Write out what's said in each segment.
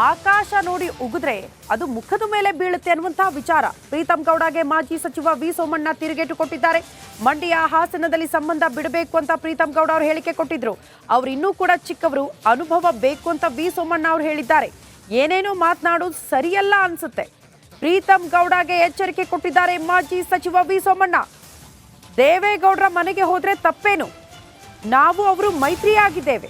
ಆಕಾಶ ನೋಡಿ ಉಗಿದ್ರೆ ಅದು ಮುಖದ ಮೇಲೆ ಬೀಳುತ್ತೆ ಅನ್ನುವಂತಹ ವಿಚಾರ ಪ್ರೀತಂ ಗೌಡಗೆ ಮಾಜಿ ಸಚಿವ ವಿ ಸೋಮಣ್ಣ ತಿರುಗೇಟು ಕೊಟ್ಟಿದ್ದಾರೆ. ಮಂಡ್ಯ ಹಾಸನದಲ್ಲಿ ಸಂಬಂಧ ಬಿಡಬೇಕು ಅಂತ ಪ್ರೀತಂ ಗೌಡ ಅವರು ಹೇಳಿಕೆ ಕೊಟ್ಟಿದ್ರು. ಅವರು ಇನ್ನೂ ಕೂಡ ಚಿಕ್ಕವರು, ಅನುಭವ ಬೇಕು ಅಂತ ವಿ ಸೋಮಣ್ಣ ಅವರು ಹೇಳಿದ್ದಾರೆ. ಏನೇನೋ ಮಾತನಾಡೋದು ಸರಿಯಲ್ಲ ಅನ್ಸುತ್ತೆ. ಪ್ರೀತಂ ಗೌಡಗೆ ಎಚ್ಚರಿಕೆ ಕೊಟ್ಟಿದ್ದಾರೆ ಮಾಜಿ ಸಚಿವ ವಿ ಸೋಮಣ್ಣ. ದೇವೇಗೌಡರ ಮನೆಗೆ ಹೋದ್ರೆ ತಪ್ಪೇನು, ನಾವು ಅವರು ಮೈತ್ರಿಯಾಗಿದ್ದೇವೆ,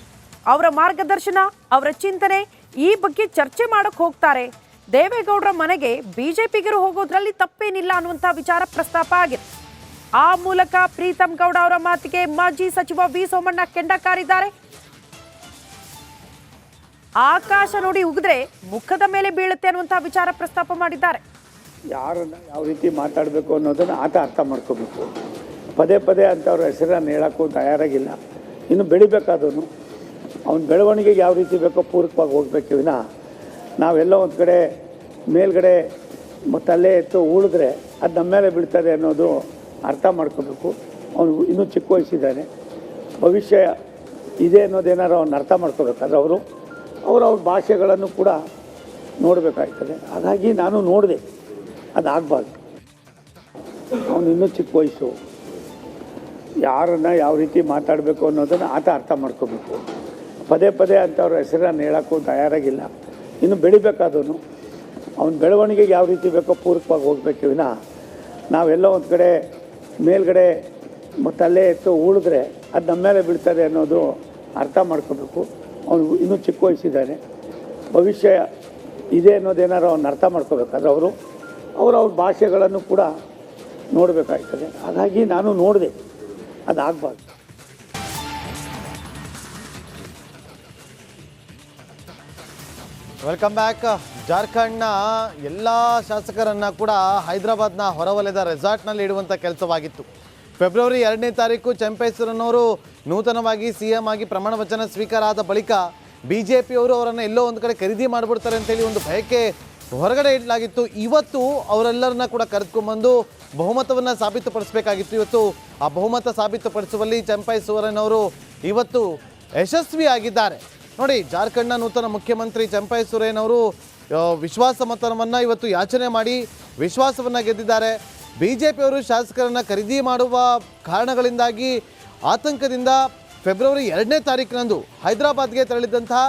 ಅವರ ಮಾರ್ಗದರ್ಶನ, ಅವರ ಚಿಂತನೆ ಈ ಬಗ್ಗೆ ಚರ್ಚೆ ಮಾಡಕ್ ಹೋಗ್ತಾರೆ. ದೇವೇಗೌಡರ ಮನೆಗೆ ಬಿಜೆಪಿಗರು ಹೋಗೋದ್ರಲ್ಲಿ ತಪ್ಪೇನಿಲ್ಲ ಅನ್ನುವಂಥ ವಿಚಾರ ಪ್ರಸ್ತಾಪ ಆಗಿದೆ. ಆ ಮೂಲಕ ಪ್ರೀತಂ ಗೌಡ ಅವರ ಮಾತಿಗೆ ಮಾಜಿ ಸಚಿವ ವಿ ಸೋಮಣ್ಣ ಕೆಂಡ ಕಾರಿದ್ದಾರೆ. ಆಕಾಶ ನೋಡಿ ಉಗಿದ್ರೆ ಮುಖದ ಮೇಲೆ ಬೀಳುತ್ತೆ ಅನ್ನುವಂಥ ವಿಚಾರ ಪ್ರಸ್ತಾಪ ಮಾಡಿದ್ದಾರೆ. ಯಾರನ್ನ ಯಾವ ರೀತಿ ಮಾತಾಡಬೇಕು ಅನ್ನೋದನ್ನು ಆತ ಅರ್ಥ ಮಾಡ್ಕೋಬೇಕು. ಪದೇ ಪದೇ ಅಂಥವ್ರ ಹೆಸರನ್ನು ಹೇಳೋಕ್ಕೂ ತಯಾರಾಗಿಲ್ಲ. ಇನ್ನು ಬೆಳಿಬೇಕಾದವನು ಅವನ ಬೆಳವಣಿಗೆಗೆ ಯಾವ ರೀತಿ ಬೇಕೋ ಪೂರಕವಾಗಿ ಹೋಗ್ಬೇಕು ವಿನ ನಾವೆಲ್ಲ ಒಂದು ಕಡೆ ಮೇಲ್ಗಡೆ ಮತ್ತು ಅಲ್ಲೇ ಎತ್ತು ಉಳಿದ್ರೆ ಅದು ನಮ್ಮ ಮೇಲೆ ಬೀಳ್ತದೆ ಅನ್ನೋದು ಅರ್ಥ ಮಾಡ್ಕೋಬೇಕು. ಅವನು ಇನ್ನೂ ಚಿಕ್ಕ ವಯಸ್ಸಿದ್ದಾನೆ, ಭವಿಷ್ಯ ಇದೆ ಅನ್ನೋದೇನಾರು ಅವ್ನು ಅರ್ಥ ಮಾಡ್ಕೋಬೇಕಾದ್ರೆ ಅವ್ರ ಭಾಷೆಗಳನ್ನು ಕೂಡ ನೋಡಬೇಕಾಗ್ತದೆ. ಹಾಗಾಗಿ ನಾನು ನೋಡಿದೆ, ಅದಾಗಬಾರ್ದು. ಅವನು ಇನ್ನೂ ಚಿಕ್ಕ ವಯಸ್ಸು, ಯಾರನ್ನು ಯಾವ ರೀತಿ ಮಾತಾಡಬೇಕು ಅನ್ನೋದನ್ನು ಆತ ಅರ್ಥ ಮಾಡ್ಕೋಬೇಕು. ಪದೇ ಪದೇ ಅಂಥವ್ರ ಹೆಸರನ್ನು ಹೇಳೋಕ್ಕೂ ತಯಾರಾಗಿಲ್ಲ. ಇನ್ನು ಬೆಳಿಬೇಕಾದವನು ಅವನ ಬೆಳವಣಿಗೆಗೆ ಯಾವ ರೀತಿ ಬೇಕೋ ಪೂರಕವಾಗಿ ಹೋಗ್ಬೇಕು ವಿನ ನಾವೆಲ್ಲ ಒಂದು ಕಡೆ ಮೇಲ್ಗಡೆ ಮತ್ತು ಅಲ್ಲೇ ಎತ್ತು ಉಳಿದ್ರೆ ಅದು ನಮ್ಮ ಮೇಲೆ ಬೀಳ್ತದೆ ಅನ್ನೋದು ಅರ್ಥ ಮಾಡ್ಕೋಬೇಕು. ಅವನು ಇನ್ನೂ ಚಿಕ್ಕ ವಯಸ್ಸಿದ್ದಾನೆ, ಭವಿಷ್ಯ ಇದೆ ಅನ್ನೋದೇನಾರು ಅವ್ನು ಅರ್ಥ ಮಾಡ್ಕೋಬೇಕಾದ್ರೆ ಅವ್ರ ಭಾಷೆಗಳನ್ನು ಕೂಡ ನೋಡಬೇಕಾಗ್ತದೆ. ಹಾಗಾಗಿ ನಾನು ನೋಡಿದೆ, ಅದಾಗಬಾರ್ದು. Welcome back. ಜಾರ್ಖಂಡ್ನ ಎಲ್ಲ ಶಾಸಕರನ್ನ ಕೂಡ ಹೈದರಾಬಾದ್ನ ಹೊರವಲಯದ ರೆಸಾರ್ಟ್ನಲ್ಲಿ ಇಡುವಂಥ ಕೆಲಸವಾಗಿತ್ತು. ಫೆಬ್ರವರಿ 2ನೇ ತಾರೀಕು ಚೆಂಪೇಶ್ವರನವರು ನೂತನವಾಗಿ CM ಆಗಿ ಪ್ರಮಾಣ ವಚನ ಸ್ವೀಕಾರ ಆದ ಬಳಿಕ BJPಯವರು ಅವರನ್ನು ಎಲ್ಲೋ ಒಂದು ಕಡೆ ಖರೀದಿ ಮಾಡಿಬಿಡ್ತಾರೆ ಅಂತೇಳಿ ಒಂದು ಭಯಕ್ಕೆ ಹೊರಗಡೆ ಇಡಲಾಗಿತ್ತು. ಇವತ್ತು ಅವರೆಲ್ಲರನ್ನ ಕೂಡ ಕರೆದುಕೊಂಡ್ಬಂದು ಬಹುಮತವನ್ನು ಸಾಬೀತುಪಡಿಸಬೇಕಾಗಿತ್ತು. ಇವತ್ತು ಆ ಬಹುಮತ ಸಾಬೀತುಪಡಿಸುವಲ್ಲಿ ಚೆಂಪೇಶ್ವರನವರು ಇವತ್ತು ಯಶಸ್ವಿಯಾಗಿದ್ದಾರೆ. ನೋಡಿ, ಜಾರ್ಖಂಡ್ನ ನೂತನ ಮುಖ್ಯಮಂತ್ರಿ ಚೆಂಪೈ ಸೊರೇನ್ ಅವರು ವಿಶ್ವಾಸ ಮತವನ್ನು ಇವತ್ತು ಯಾಚನೆ ಮಾಡಿ ವಿಶ್ವಾಸವನ್ನು ಗೆದ್ದಿದ್ದಾರೆ. BJPಯವರು ಶಾಸಕರನ್ನು ಖರೀದಿ ಮಾಡುವ ಕಾರಣಗಳಿಂದಾಗಿ ಆತಂಕದಿಂದ ಫೆಬ್ರವರಿ 2ನೇ ತಾರೀಕಿನಂದು ಹೈದರಾಬಾದ್ಗೆ ತೆರಳಿದಂತಹ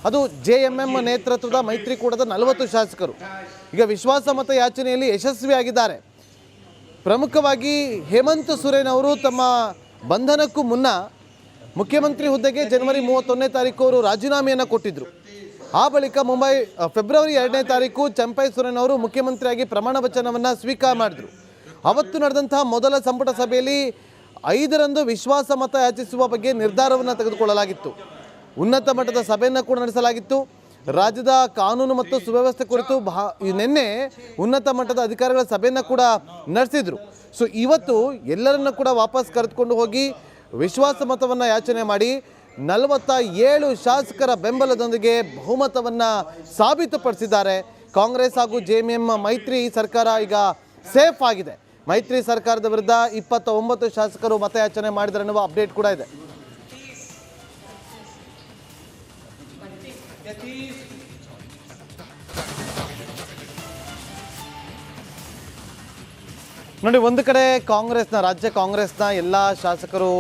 ಅದು JMM ನೇತೃತ್ವದ ಮೈತ್ರಿಕೂಟದ 40 ಶಾಸಕರು ಈಗ ವಿಶ್ವಾಸ ಮತ ಯಾಚನೆಯಲ್ಲಿ ಯಶಸ್ವಿಯಾಗಿದ್ದಾರೆ. ಪ್ರಮುಖವಾಗಿ ಹೇಮಂತ್ ಸೊರೇನ್ ಅವರು ತಮ್ಮ ಬಂಧನಕ್ಕೂ ಮುನ್ನ ಮುಖ್ಯಮಂತ್ರಿ ಹುದ್ದೆಗೆ ಜನವರಿ 31ನೇ ತಾರೀಕು ಅವರು ರಾಜೀನಾಮೆಯನ್ನು ಕೊಟ್ಟಿದ್ದರು. ಆ ಬಳಿಕ ಫೆಬ್ರವರಿ 2ನೇ ತಾರೀಕು ಚೆಂಪೈ ಸೊರೇನ್ ಅವರು ಮುಖ್ಯಮಂತ್ರಿಯಾಗಿ ಪ್ರಮಾಣ ವಚನವನ್ನು ಸ್ವೀಕಾರ ಮಾಡಿದರು. ಅವತ್ತು ನಡೆದಂತಹ ಮೊದಲ ಸಂಪುಟ ಸಭೆಯಲ್ಲಿ 5ರಂದು ವಿಶ್ವಾಸ ಮತ ಯಾಚಿಸುವ ಬಗ್ಗೆ ನಿರ್ಧಾರವನ್ನು ತೆಗೆದುಕೊಳ್ಳಲಾಗಿತ್ತು. ಉನ್ನತ ಮಟ್ಟದ ಸಭೆಯನ್ನು ಕೂಡ ನಡೆಸಲಾಗಿತ್ತು. ರಾಜ್ಯದ ಕಾನೂನು ಮತ್ತು ಸುವ್ಯವಸ್ಥೆ ಕುರಿತು ನಿನ್ನೆ ಉನ್ನತ ಮಟ್ಟದ ಅಧಿಕಾರಿಗಳ ಸಭೆಯನ್ನು ಕೂಡ ನಡೆಸಿದರು. ಸೊ ಇವತ್ತು ಎಲ್ಲರನ್ನ ಕೂಡ ವಾಪಸ್ ಕರೆದುಕೊಂಡು ಹೋಗಿ ವಿಶ್ವಾಸ ಮತವನ್ನು ಯಾಚನೆ ಮಾಡಿ 47 ಶಾಸಕರ ಬೆಂಬಲದೊಂದಿಗೆ ಬಹುಮತವನ್ನು ಸಾಬೀತುಪಡಿಸಿದ್ದಾರೆ. ಕಾಂಗ್ರೆಸ್ ಹಾಗೂ JMM ಮೈತ್ರಿ ಸರ್ಕಾರ ಈಗ ಸೇಫ್ ಆಗಿದೆ. ಮೈತ್ರಿ ಸರ್ಕಾರದ ವಿರುದ್ಧ 29 ಶಾಸಕರು ಮತಯಾಚನೆ ಮಾಡಿದ್ದಾರೆ ಅನ್ನುವ ಅಪ್ಡೇಟ್ ಕೂಡ ಇದೆ. ನೋಡಿ, ಒಂದು ಕಡೆ ರಾಜ್ಯ ಕಾಂಗ್ರೆಸ್ನ ಎಲ್ಲ ಶಾಸಕರು,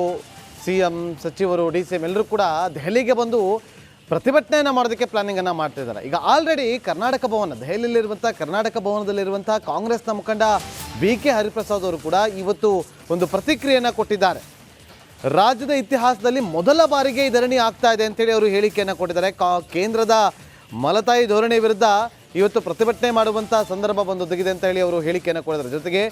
CM, ಸಚಿವರು, DCM ಎಲ್ಲರೂ ಕೂಡ ದೆಹಲಿಗೆ ಬಂದು ಪ್ರತಿಭಟನೆಯನ್ನು ಮಾಡೋದಕ್ಕೆ ಪ್ಲಾನಿಂಗನ್ನು ಮಾಡ್ತಿದ್ದಾರೆ. ಈಗ ಆಲ್ರೆಡಿ ಕರ್ನಾಟಕ ಭವನ, ದೆಹಲಿಯಲ್ಲಿರುವಂಥ ಕರ್ನಾಟಕ ಭವನದಲ್ಲಿರುವಂಥ ಕಾಂಗ್ರೆಸ್ನ ಮುಖಂಡ BK ಹರಿಪ್ರಸಾದ್ ಅವರು ಕೂಡ ಇವತ್ತು ಒಂದು ಪ್ರತಿಕ್ರಿಯೆಯನ್ನು ಕೊಟ್ಟಿದ್ದಾರೆ. ರಾಜ್ಯದ ಇತಿಹಾಸದಲ್ಲಿ ಮೊದಲ ಬಾರಿಗೆ ಈ ಧರಣಿ ಆಗ್ತಾ ಇದೆ ಅಂತೇಳಿ ಅವರು ಹೇಳಿಕೆಯನ್ನು ಕೊಟ್ಟಿದ್ದಾರೆ. ಕೇಂದ್ರದ ಮಲತಾಯಿ ಧೋರಣೆ ವಿರುದ್ಧ ಇವತ್ತು ಪ್ರತಿಭಟನೆ ಮಾಡುವಂಥ ಸಂದರ್ಭ ಬಂದೊದಗಿದೆ ಅಂತ ಹೇಳಿ ಅವರು ಹೇಳಿಕೆಯನ್ನು ಕೊಟ್ಟಿದ್ದಾರೆ. ಜೊತೆಗೆ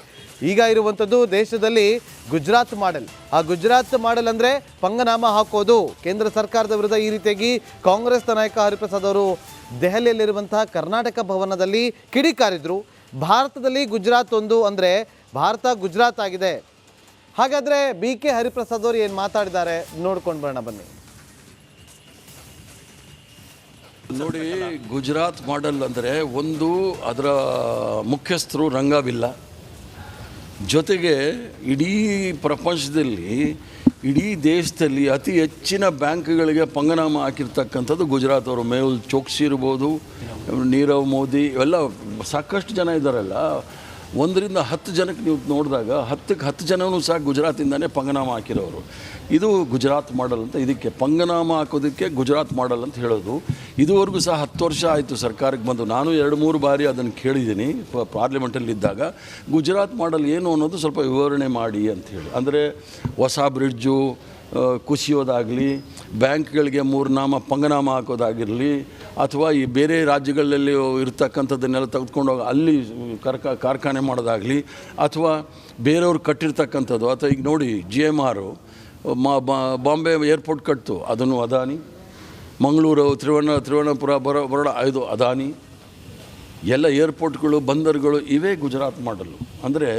ಈಗ ಇರುವಂಥದ್ದು ದೇಶದಲ್ಲಿ ಗುಜರಾತ್ ಮಾಡೆಲ್. ಆ ಗುಜರಾತ್ ಮಾಡೆಲ್ ಅಂದರೆ ಪಂಗನಾಮ ಹಾಕೋದು. ಕೇಂದ್ರ ಸರ್ಕಾರದ ವಿರುದ್ಧ ಈ ರೀತಿಯಾಗಿ ಕಾಂಗ್ರೆಸ್ನ ನಾಯಕ ಹರಿಪ್ರಸಾದ್ ಅವರು ದೆಹಲಿಯಲ್ಲಿರುವಂತಹ ಕರ್ನಾಟಕ ಭವನದಲ್ಲಿ ಕಿಡಿಕಾರಿದ್ರು. ಭಾರತದಲ್ಲಿ ಗುಜರಾತ್ ಒಂದು ಅಂದರೆ ಭಾರತ ಗುಜರಾತ್ ಆಗಿದೆ. ಹಾಗಾದರೆ BK ಹರಿಪ್ರಸಾದ್ ಅವರು ಏನು ಮಾತಾಡಿದ್ದಾರೆ ನೋಡ್ಕೊಂಡು ಬರೋಣ ಬನ್ನಿ. ನೋಡಿ, ಗುಜರಾತ್ ಮಾಡೆಲ್ ಅಂದರೆ ಒಂದು ಅದರ ಮುಖ್ಯಸ್ಥರು ರಂಗವಿಲ್ಲ, ಜೊತೆಗೆ ಇಡೀ ಪ್ರಪಂಚದಲ್ಲಿ ಇಡೀ ದೇಶದಲ್ಲಿ ಅತಿ ಹೆಚ್ಚಿನ ಬ್ಯಾಂಕ್ಗಳಿಗೆ ಪಂಗನಾಮ ಹಾಕಿರ್ತಕ್ಕಂಥದ್ದು ಗುಜರಾತ್ ಅವರು. ಮೇಹುಲ್ ಚೋಕ್ಸಿ ಇರ್ಬೋದು, ನೀರವ್ ಮೋದಿ, ಇವೆಲ್ಲ ಸಾಕಷ್ಟು ಜನ ಇದ್ದಾರಲ್ಲ. 1ರಿಂದ 10 ಜನಕ್ಕೆ ನೀವು ನೋಡಿದಾಗ 10ಕ್ಕೆ 10 ಜನವೂ ಸಹ ಗುಜರಾತಿಂದನೇ ಪಂಗನಾಮ ಹಾಕಿರೋರು. ಇದು ಗುಜರಾತ್ ಮಾಡೆಲ್ ಅಂತ. ಇದಕ್ಕೆ ಪಂಗನಾಮ ಹಾಕೋದಕ್ಕೆ ಗುಜರಾತ್ ಮಾಡೆಲ್ ಅಂತ ಹೇಳೋದು. ಇದುವರೆಗೂ ಸಹ 10 ವರ್ಷ ಆಯಿತು ಸರ್ಕಾರಕ್ಕೆ ಬಂದು. ನಾನು 2-3 ಬಾರಿ ಅದನ್ನು ಕೇಳಿದ್ದೀನಿ ಪಾರ್ಲಿಮೆಂಟಲ್ಲಿದ್ದಾಗ. ಗುಜರಾತ್ ಮಾಡೆಲ್ ಏನು ಅನ್ನೋದು ಸ್ವಲ್ಪ ವಿವರಣೆ ಮಾಡಿ ಅಂತ ಹೇಳಿ. ಅಂದರೆ ಹೊಸ ಬ್ರಿಡ್ಜು ಕುಸಿಯೋದಾಗಲಿ, ಬ್ಯಾಂಕ್ಗಳಿಗೆ 3 ನಾಮ ಪಂಗನಾಮ ಹಾಕೋದಾಗಿರಲಿ, ಅಥವಾ ಈ ಬೇರೆ ರಾಜ್ಯಗಳಲ್ಲಿ ಇರ್ತಕ್ಕಂಥದ್ದನ್ನೆಲ್ಲ ತೆಗೆದುಕೊಂಡೋಗಿ ಅಲ್ಲಿ ಕಾರ್ಖಾನೆ ಮಾಡೋದಾಗಲಿ, ಅಥವಾ ಬೇರೆಯವ್ರು ಕಟ್ಟಿರ್ತಕ್ಕಂಥದ್ದು. ಅಥವಾ ಈಗ ನೋಡಿ GMR ಬಾಂಬೆ ಏರ್ಪೋರ್ಟ್ ಕಟ್ತು, ಅದನ್ನು ಅದಾನಿ. ಮಂಗಳೂರು, ತ್ರಿವರ್ಣಪುರ, ಬರೋಡ ಇದು ಅದಾನಿ. ಎಲ್ಲ ಏರ್ಪೋರ್ಟ್ಗಳು, ಬಂದರುಗಳು ಇವೇ ಗುಜರಾತ್ ಮಾಡಲು. ಅಂದರೆ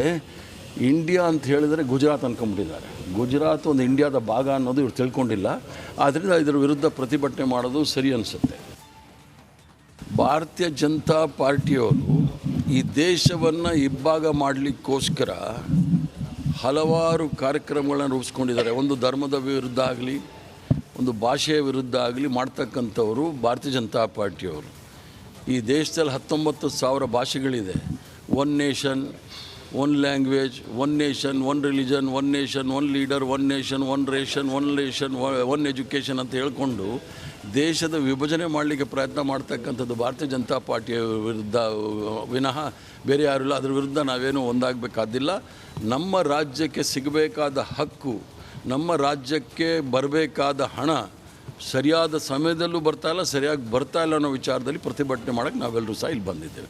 ಇಂಡಿಯಾ ಅಂತ ಹೇಳಿದರೆ ಗುಜರಾತ್ ಅಂದ್ಕೊಂಬಿಟ್ಟಿದ್ದಾರೆ. ಗುಜರಾತ್ ಒಂದು ಇಂಡಿಯಾದ ಭಾಗ ಅನ್ನೋದು ಇವ್ರು ತಿಳ್ಕೊಂಡಿಲ್ಲ. ಆದ್ದರಿಂದ ಇದರ ವಿರುದ್ಧ ಪ್ರತಿಭಟನೆ ಮಾಡೋದು ಸರಿ ಅನಿಸುತ್ತೆ. ಭಾರತೀಯ ಜನತಾ ಪಾರ್ಟಿಯವರು ಈ ದೇಶವನ್ನು ಇಬ್ಬಾಗ ಮಾಡಲಿಕ್ಕೋಸ್ಕರ ಹಲವಾರು ಕಾರ್ಯಕ್ರಮಗಳನ್ನು ರೂಪಿಸ್ಕೊಂಡಿದ್ದಾರೆ. ಒಂದು ಧರ್ಮದ ವಿರುದ್ಧ ಆಗಲಿ, ಒಂದು ಭಾಷೆಯ ವಿರುದ್ಧ ಆಗಲಿ ಮಾಡ್ತಕ್ಕಂಥವರು ಭಾರತೀಯ ಜನತಾ ಪಾರ್ಟಿಯವರು. ಈ ದೇಶದಲ್ಲಿ 19,000 ಭಾಷೆಗಳಿದೆ. 1 nation 1 language, 1 nation 1 religion, 1 nation 1 leader, 1 nation 1 ration, 1 education ಅಂತ ಹೇಳ್ಕೊಂಡು ದೇಶದ ವಿಭಜನೆ ಮಾಡಲಿಕ್ಕೆ ಪ್ರಯತ್ನ ಮಾಡ್ತಕ್ಕಂಥದ್ದು ಭಾರತೀಯ ಜನತಾ ಪಾರ್ಟಿಯ ವಿರುದ್ಧ ವಿನಃ ಬೇರೆ ಯಾರೂ ಇಲ್ಲ. ಅದರ ವಿರುದ್ಧ ನಾವೇನು ಒಂದಾಗಬೇಕಾದಿಲ್ಲ. ನಮ್ಮ ರಾಜ್ಯಕ್ಕೆ ಸಿಗಬೇಕಾದ ಹಕ್ಕು, ನಮ್ಮ ರಾಜ್ಯಕ್ಕೆ ಬರಬೇಕಾದ ಹಣ ಸರಿಯಾದ ಸಮಯದಲ್ಲೂ ಬರ್ತಾಯಿಲ್ಲ, ಸರಿಯಾಗಿ ಬರ್ತಾಯಿಲ್ಲ ಅನ್ನೋ ವಿಚಾರದಲ್ಲಿ ಪ್ರತಿಭಟನೆ ಮಾಡೋಕ್ಕೆ ನಾವೆಲ್ಲರೂ ಸಹ ಇಲ್ಲಿ ಬಂದಿದ್ದೇವೆ.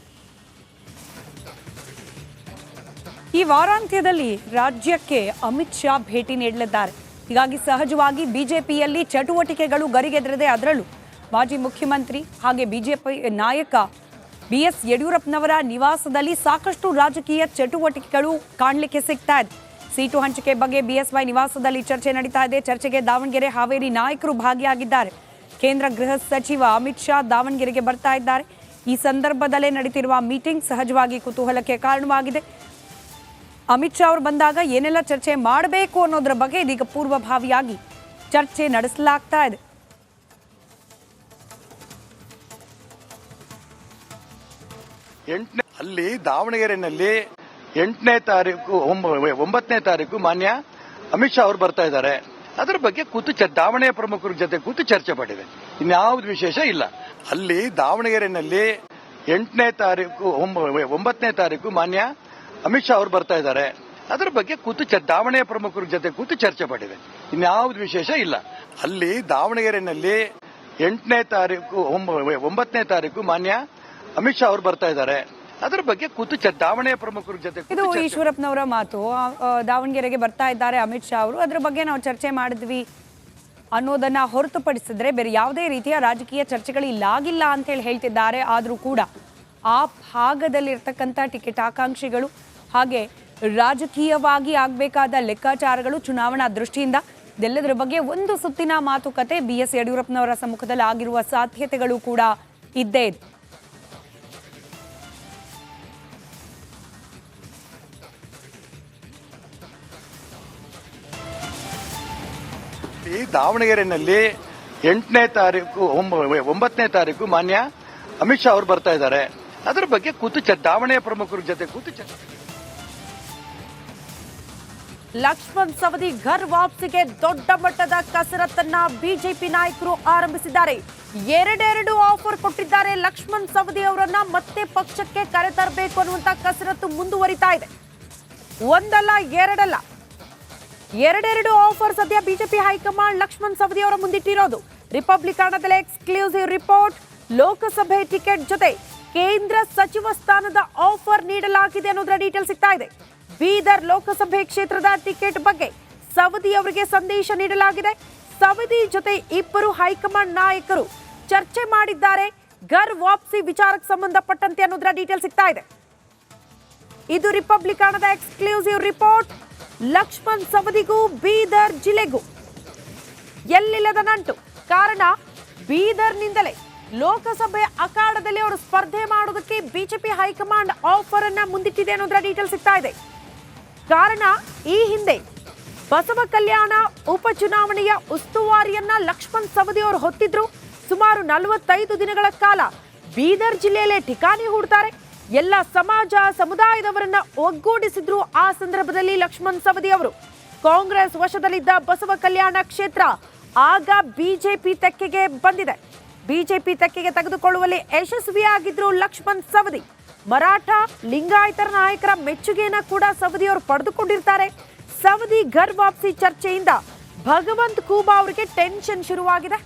ಈ ವಾರಾಂತ್ಯದಲ್ಲಿ ರಾಜ್ಯಕ್ಕೆ ಅಮಿತ್ ಶಾ ಭೇಟಿ ನೀಡಲಿದ್ದಾರೆ. ಹೀಗಾಗಿ ಸಹಜವಾಗಿ ಬಿಜೆಪಿಯಲ್ಲಿ ಚಟುವಟಿಕೆಗಳು ಗರಿಗೆದರಿದೆ. ಅದರಲ್ಲೂ ಮಾಜಿ ಮುಖ್ಯಮಂತ್ರಿ ಹಾಗೆ ಬಿಜೆಪಿ ನಾಯಕ BS ಯಡಿಯೂರಪ್ಪನವರ ನಿವಾಸದಲ್ಲಿ ಸಾಕಷ್ಟು ರಾಜಕೀಯ ಚಟುವಟಿಕೆಗಳು ಕಾಣಲಿಕ್ಕೆ ಸಿಗ್ತಾ ಇದೆ. ಸೀಟು ಹಂಚಿಕೆ ಬಗ್ಗೆ BSY ನಿವಾಸದಲ್ಲಿ ಚರ್ಚೆ ನಡೀತಾ ಇದೆ. ಚರ್ಚೆಗೆ ದಾವಣಗೆರೆ, ಹಾವೇರಿ ನಾಯಕರು ಭಾಗಿಯಾಗಿದ್ದಾರೆ. ಕೇಂದ್ರ ಗೃಹ ಸಚಿವ ಅಮಿತ್ ಶಾ ದಾವಣಗೆರೆಗೆ ಬರ್ತಾ ಇದ್ದಾರೆ. ಈ ಸಂದರ್ಭದಲ್ಲೇ ನಡೀತಿರುವ ಮೀಟಿಂಗ್ ಸಹಜವಾಗಿ ಕುತೂಹಲಕ್ಕೆ ಕಾರಣವಾಗಿದೆ. ಅಮಿತ್ ಶಾ ಅವರು ಬಂದಾಗ ಏನೆಲ್ಲ ಚರ್ಚೆ ಮಾಡಬೇಕು ಅನ್ನೋದ್ರ ಬಗ್ಗೆ ಇದೀಗ ಪೂರ್ವಭಾವಿಯಾಗಿ ಚರ್ಚೆ ನಡೆಸಲಾಗ್ತಾ ಇದೆ. ಅಲ್ಲಿ ದಾವಣಗೆರೆಯಲ್ಲಿ 8ನೇ ತಾರೀಕು 9ನೇ ತಾರೀಕು ಮಾನ್ಯ ಅಮಿತ್ ಶಾ ಅವರು ಬರ್ತಾ ಇದ್ದಾರೆ. ಅದರ ಬಗ್ಗೆ ದಾವಣಗೆರೆ ಪ್ರಮುಖರ ಜೊತೆ ಕೂತು ಚರ್ಚೆ ಮಾಡಿದೆ. ಇನ್ಯಾವುದು ವಿಶೇಷ ಇಲ್ಲ. ಅಲ್ಲಿ ದಾವಣಗೆರೆಯಲ್ಲಿ 8ನೇ ತಾರೀಕು 9ನೇ ತಾರೀಕು ಮಾನ್ಯ ಅಮಿತ್ ಶಾ ಅವರು ಬರ್ತಾ ಇದ್ದಾರೆ. ಅದರ ಬಗ್ಗೆ ದಾವಣಗೆರೆ ಪ್ರಮುಖರ ಜೊತೆ ಕೂತು ಚರ್ಚೆ ಮಾಡಿದೆ. ಇನ್ಯಾವುದು ವಿಶೇಷ ಇಲ್ಲ. ಅಲ್ಲಿ ದಾವಣಗೆರೆಯಲ್ಲಿ 8ನೇ ತಾರೀಕು 9ನೇ ತಾರೀಕು ಮಾನ್ಯ ಅಮಿತ್ ಶಾ ಅವರು ಬರ್ತಾ ಇದ್ದಾರೆ. ಅದರ ಬಗ್ಗೆ ದಾವಣಗೆರೆ ಪ್ರಮುಖರ ಜೊತೆ ಇದು ಈಶ್ವರಪ್ಪನವರ ಮಾತು. ದಾವಣಗೆರೆಗೆ ಬರ್ತಾ ಇದ್ದಾರೆ ಅಮಿತ್ ಶಾ ಅವರು, ಅದ್ರ ಬಗ್ಗೆ ನಾವು ಚರ್ಚೆ ಮಾಡಿದ್ವಿ ಅನ್ನೋದನ್ನ ಹೊರತುಪಡಿಸಿದ್ರೆ ಬೇರೆ ಯಾವುದೇ ರೀತಿಯ ರಾಜಕೀಯ ಚರ್ಚೆಗಳು ಇಲ್ಲಾಗಿಲ್ಲ ಅಂತ ಹೇಳಿ ಹೇಳ್ತಿದ್ದಾರೆ. ಆದರೂ ಕೂಡ ಆ ಭಾಗದಲ್ಲಿರ್ತಕ್ಕಂಥ ಟಿಕೆಟ್ ಆಕಾಂಕ್ಷಿಗಳು ಹಾಗೆ ರಾಜಕೀಯವಾಗಿ ಆಗಬೇಕಾದ ಲೆಕ್ಕಾಚಾರಗಳು ಚುನಾವಣಾ ದೃಷ್ಟಿಯಿಂದ ಇದೆಲ್ಲದರ ಬಗ್ಗೆ ಒಂದು ಸುತ್ತಿನ ಮಾತುಕತೆ BS ಯಡಿಯೂರಪ್ಪನವರ ಸಮ್ಮುಖದಲ್ಲಿ ಆಗಿರುವ ಸಾಧ್ಯತೆಗಳು ಕೂಡ ಇದ್ದೇ ಇದೆ. ದಾವಣಗೆರೆಯಲ್ಲಿ 8ನೇ ತಾರೀಕು 9ನೇ ತಾರೀಕು ಮಾನ್ಯ ಅಮಿತ್ ಶಾ ಅವರು ಬರ್ತಾ ಇದ್ದಾರೆ. ಅದರ ಬಗ್ಗೆ ದಾವಣಗೆರೆ ಪ್ರಮುಖರ ಜೊತೆ ಕೂತು ಚರ್ಚೆ. ಲಕ್ಷ್ಮಣ್ ಸವದಿ ಘರ್ ವಾಪಸಿಗೆ ದೊಡ್ಡ ಮಟ್ಟದ ಕಸರತ್ತನ್ನ ಬಿಜೆಪಿ ನಾಯಕರು ಆರಂಭಿಸಿದ್ದಾರೆ. 2 ಆಫರ್ ಕೊಟ್ಟಿದ್ದಾರೆ. ಲಕ್ಷ್ಮಣ್ ಸವದಿ ಅವರನ್ನ ಮತ್ತೆ ಪಕ್ಷಕ್ಕೆ ಕರೆತರಬೇಕು ಅನ್ನುವಂತ ಕಸರತ್ತು ಮುಂದುವರಿತಾ ಇದೆ. ಒಂದಲ್ಲ ಎರಡಲ್ಲ, 2 ಆಫರ್ ಸದ್ಯ ಬಿಜೆಪಿ ಹೈಕಮಾಂಡ್ ಲಕ್ಷ್ಮಣ್ ಸವದಿ ಅವರ ಮುಂದಿಟ್ಟಿರೋದು. ರಿಪಬ್ಲಿಕನದಲ್ಲಿ ಎಕ್ಸ್ಕ್ಲೂಸಿವ್ ರಿಪೋರ್ಟ್. ಲೋಕಸಭೆ ಟಿಕೆಟ್ ಜೊತೆ ಕೇಂದ್ರ ಸಚಿವ ಸ್ಥಾನದ ಆಫರ್ ನೀಡಲಾಗಿದೆ ಅನ್ನೋದರ ಡೀಟೇಲ್ ಸಿಗ್ತಾ ಇದೆ. ಬೀದರ್ ಲೋಕಸಭೆ ಕ್ಷೇತ್ರದ ಟಿಕೆಟ್ ಬಗ್ಗೆ ಸವದಿ ಅವರಿಗೆ ಸಂದೇಶ ನೀಡಲಾಗಿದೆ. ಸವದಿ ಜೊತೆ ಇಬ್ಬರು ಹೈಕಮಾಂಡ್ ನಾಯಕರು ಚರ್ಚೆ ಮಾಡಿದ್ದಾರೆ ಘರ್ ವಾಪಸಿ ವಿಚಾರಕ್ಕೆ ಸಂಬಂಧಪಟ್ಟಂತೆ ಅನ್ನೋದರ ಡೀಟೇಲ್ ಸಿಗ್ತಾ ಇದೆ. ಇದು ರಿಪಬ್ಲಿಕನದ ಎಕ್ಸ್ಕ್ಲೂಸಿವ್ ರಿಪೋರ್ಟ್. ಲಕ್ಷ್ಮಣ್ ಸವದಿಗೂ ಬೀದರ್ ಜಿಲ್ಲೆಗೂ ಎಲ್ಲಿಲ್ಲದ ನಂಟು. ಕಾರಣ ಬೀದರ್ನಿಂದಲೇ ಲೋಕಸಭೆ ಅಖಾಡದಲ್ಲಿ ಅವರು ಸ್ಪರ್ಧೆ ಮಾಡೋದಕ್ಕೆ ಬಿಜೆಪಿ ಹೈಕಮಾಂಡ್ ಆಫರ್ ಅನ್ನ ಮುಂದಿಟ್ಟಿದೆ ಅನ್ನೋದರ ಡೀಟೇಲ್ ಸಿಗ್ತಾ ಇದೆ. ಕಾರಣ ಈ ಹಿಂದೆ ಬಸವ ಕಲ್ಯಾಣ ಉಪಚುನಾವಣೆಯ ಉಸ್ತುವಾರಿಯನ್ನ ಲಕ್ಷ್ಮಣ್ ಸವದಿ ಅವರು ಹೊತ್ತಿದ್ರು. ಸುಮಾರು 45 ದಿನಗಳ ಕಾಲ ಬೀದರ್ ಜಿಲ್ಲೆಯಲ್ಲೇ ಠಿಕಾಣಿ ಹೂಡ್ತಾರೆ. ಎಲ್ಲ ಸಮಾಜ ಸಮುದಾಯದವರನ್ನ ಒಗ್ಗೂಡಿಸಿದ್ರು. ಆ ಸಂದರ್ಭದಲ್ಲಿ ಲಕ್ಷ್ಮಣ್ ಸವದಿ ಅವರು ಕಾಂಗ್ರೆಸ್ ವಶದಲ್ಲಿದ್ದ ಬಸವ ಕಲ್ಯಾಣ ಕ್ಷೇತ್ರ ಆಗ ಬಿಜೆಪಿ ತೆಕ್ಕೆಗೆ ಬಂದಿದೆ. ಬಿಜೆಪಿ ತೆಕ್ಕೆಗೆ ತೆಗೆದುಕೊಳ್ಳುವಲ್ಲಿ ಯಶಸ್ವಿಯಾಗಿದ್ರು ಲಕ್ಷ್ಮಣ್ ಸವದಿ. ಮರಾಠ ಲಿಂಗಾಯತರ ನಾಯಕರ ಮೆಚ್ಚುಗೆಯನ್ನ ಕೂಡ ಸವದಿ ಅವರು ಪಡೆದುಕೊಂಡಿರ್ತಾರೆ. ಸವದಿ ಘರ್ ವಾಪಸಿ ಚರ್ಚೆಯಿಂದ ಭಗವಂತ್ ಖೂಬಾ ಅವರಿಗೆ ಟೆನ್ಷನ್ ಶುರುವಾಗಿದೆ.